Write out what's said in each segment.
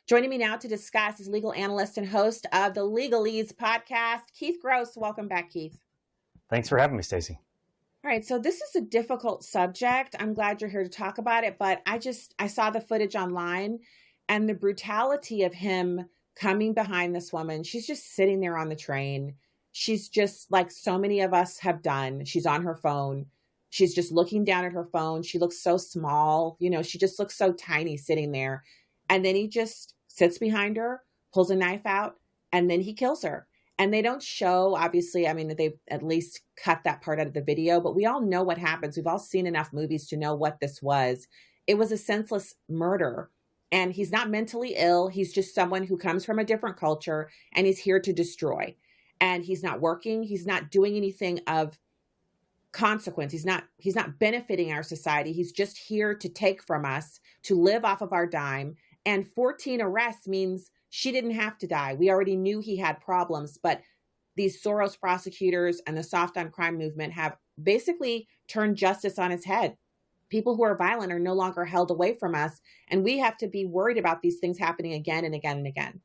Joining me now to discuss is legal analyst and host of the Legalese podcast, Keith Gross. Welcome back, Keith. Thanks for having me, Stacy. All right, so this is a difficult subject. I'm glad you're here to talk about it, but I saw the footage online and the brutality of him coming behind this woman. She's just sitting there on the train. She's just like so many of us have done. She's on her phone. She's just looking down at her phone. She looks so small. She just looks so tiny sitting there. And then he just sits behind her, pulls a knife out, and then he kills her. And they don't show, obviously, they've at least cut that part out of the video, but we all know what happens. We've all seen enough movies to know what this was. It was a senseless murder. And he's not mentally ill. He's just someone who comes from a different culture, and he's here to destroy. And he's not working. He's not doing anything of consequence. He's not benefiting our society. He's just here to take from us, to live off of our dime. And 14 arrests means she didn't have to die. We already knew he had problems, but these Soros prosecutors and the soft on crime movement have basically turned justice on its head. People who are violent are no longer held away from us, and we have to be worried about these things happening again and again and again.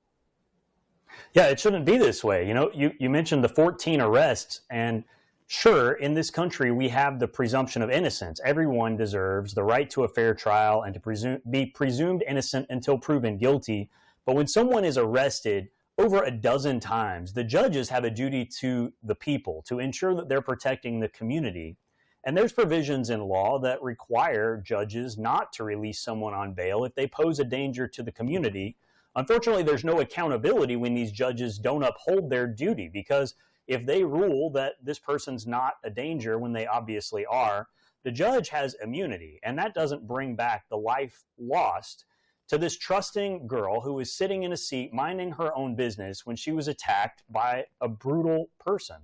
Yeah, it shouldn't be this way. You mentioned the 14 arrests, and sure, in this country, we have the presumption of innocence. Everyone deserves the right to a fair trial and to be presumed innocent until proven guilty. But when someone is arrested over a dozen times, the judges have a duty to the people to ensure that they're protecting the community. And there's provisions in law that require judges not to release someone on bail if they pose a danger to the community. Unfortunately, there's no accountability when these judges don't uphold their duty, because if they rule that this person's not a danger when they obviously are, the judge has immunity. And that doesn't bring back the life lost to this trusting girl who was sitting in a seat minding her own business when she was attacked by a brutal person.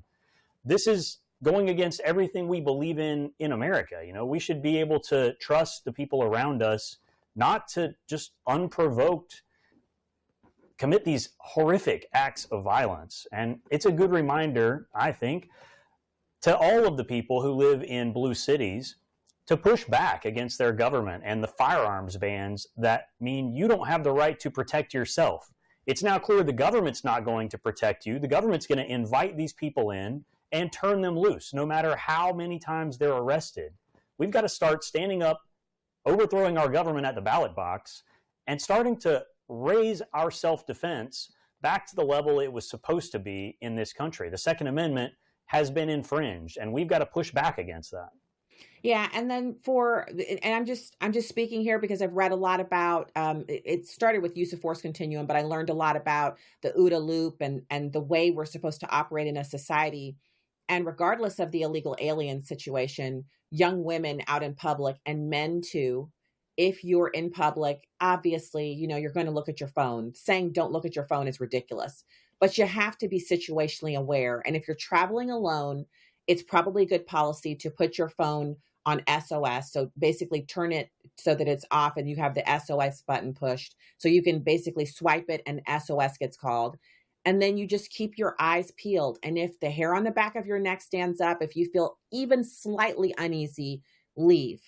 This is going against everything we believe in America. We should be able to trust the people around us not to just unprovoked commit these horrific acts of violence. And it's a good reminder, I think, to all of the people who live in blue cities to push back against their government and the firearms bans that mean you don't have the right to protect yourself. It's now clear the government's not going to protect you. The government's going to invite these people in and turn them loose, no matter how many times they're arrested. We've got to start standing up, overthrowing our government at the ballot box, and starting to raise our self-defense back to the level it was supposed to be in this country. The Second Amendment has been infringed, and we've got to push back against that. Yeah, and then I'm just speaking here because I've read a lot about. It started with use of force continuum, but I learned a lot about the OODA loop and the way we're supposed to operate in a society. And regardless of the illegal alien situation, young women out in public and men too. If you're in public, obviously, you're going to look at your phone. Saying don't look at your phone is ridiculous, but you have to be situationally aware. And if you're traveling alone, it's probably good policy to put your phone on SOS. So basically turn it so that it's off and you have the SOS button pushed. So you can basically swipe it and SOS gets called. And then you just keep your eyes peeled. And if the hair on the back of your neck stands up, if you feel even slightly uneasy, leave.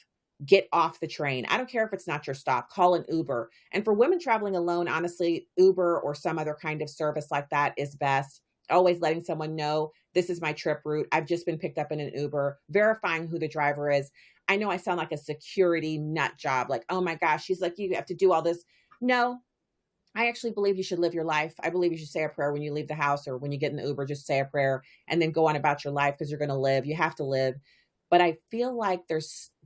Get off the train. I don't care if it's not your stop. Call an Uber. And for women traveling alone, honestly, Uber or some other kind of service like that is best. Always letting someone know, this is my trip route. I've just been picked up in an Uber, verifying who the driver is. I know I sound like a security nut job. Like, oh my gosh, she's like, you have to do all this. No, I actually believe you should live your life. I believe you should say a prayer when you leave the house or when you get in the Uber, just say a prayer and then go on about your life because you're going to live. You have to live. But I feel like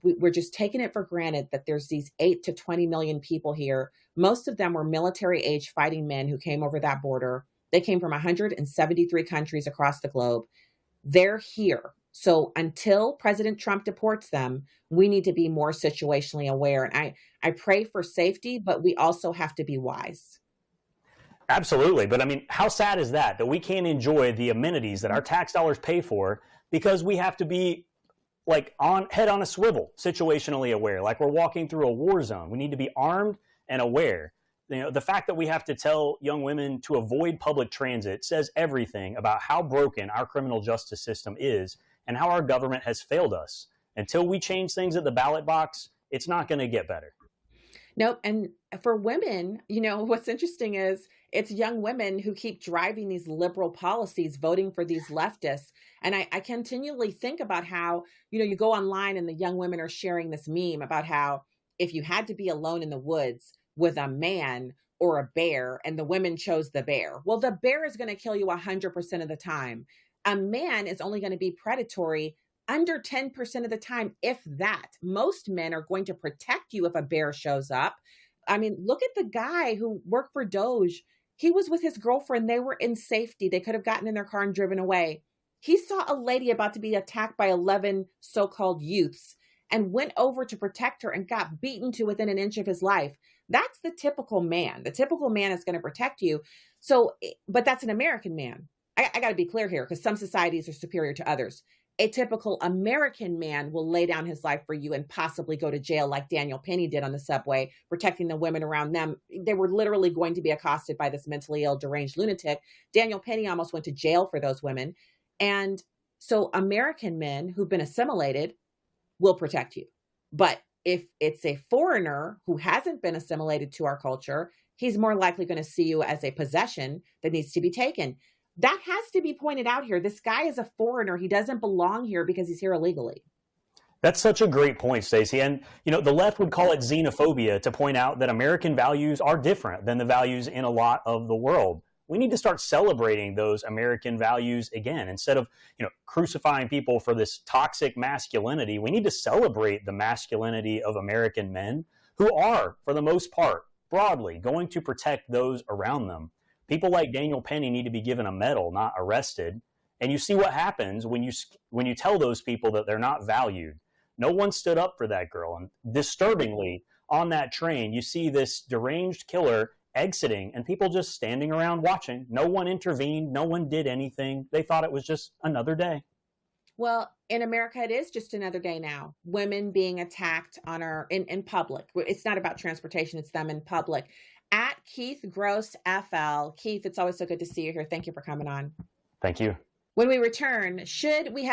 we're just taking it for granted that there's these 8 to 20 million people here. Most of them were military age fighting men who came over that border. They came from 173 countries across the globe. They're here. So until President Trump deports them, we need to be more situationally aware. And I pray for safety, but we also have to be wise. Absolutely. But how sad is that we can't enjoy the amenities that our tax dollars pay for because we have to be head on a swivel, situationally aware, like we're walking through a war zone. We need to be armed and aware. The fact that we have to tell young women to avoid public transit says everything about how broken our criminal justice system is and how our government has failed us. Until we change things at the ballot box, it's not going to get better. Nope, and for women, what's interesting is it's young women who keep driving these liberal policies, voting for these leftists, and I continually think about how, you go online and the young women are sharing this meme about how if you had to be alone in the woods with a man or a bear, and the women chose the bear, well, the bear is gonna kill you 100% of the time. A man is only gonna be predatory under 10% of the time, if that. Most men are going to protect you if a bear shows up. I mean, look at the guy who worked for Doge. He was with his girlfriend. They were in safety. They could have gotten in their car and driven away. He saw a lady about to be attacked by 11 so called youths and went over to protect her and got beaten to within an inch of his life. That's the typical man. The typical man is going to protect you. So, but that's an American man. I got to be clear here because some societies are superior to others. A typical American man will lay down his life for you and possibly go to jail like Daniel Penny did on the subway, protecting the women around them. They were literally going to be accosted by this mentally ill, deranged lunatic. Daniel Penny almost went to jail for those women. And so American men who've been assimilated will protect you. But if it's a foreigner who hasn't been assimilated to our culture, he's more likely going to see you as a possession that needs to be taken. That has to be pointed out here. This guy is a foreigner. He doesn't belong here because he's here illegally. That's such a great point, Stacy. And, the left would call it xenophobia to point out that American values are different than the values in a lot of the world. We need to start celebrating those American values again. Instead of, crucifying people for this toxic masculinity, we need to celebrate the masculinity of American men who are, for the most part, broadly going to protect those around them. People like Daniel Penny need to be given a medal, not arrested. And you see what happens when you tell those people that they're not valued. No one stood up for that girl. And disturbingly, on that train, you see this deranged killer exiting and people just standing around watching. No one intervened. No one did anything. They thought it was just another day. Well, in America, it is just another day now. Women being attacked in public. It's not about transportation, it's them in public. At Keith Gross FL. Keith, it's always so good to see you here. Thank you for coming on. Thank you. When we return, should we have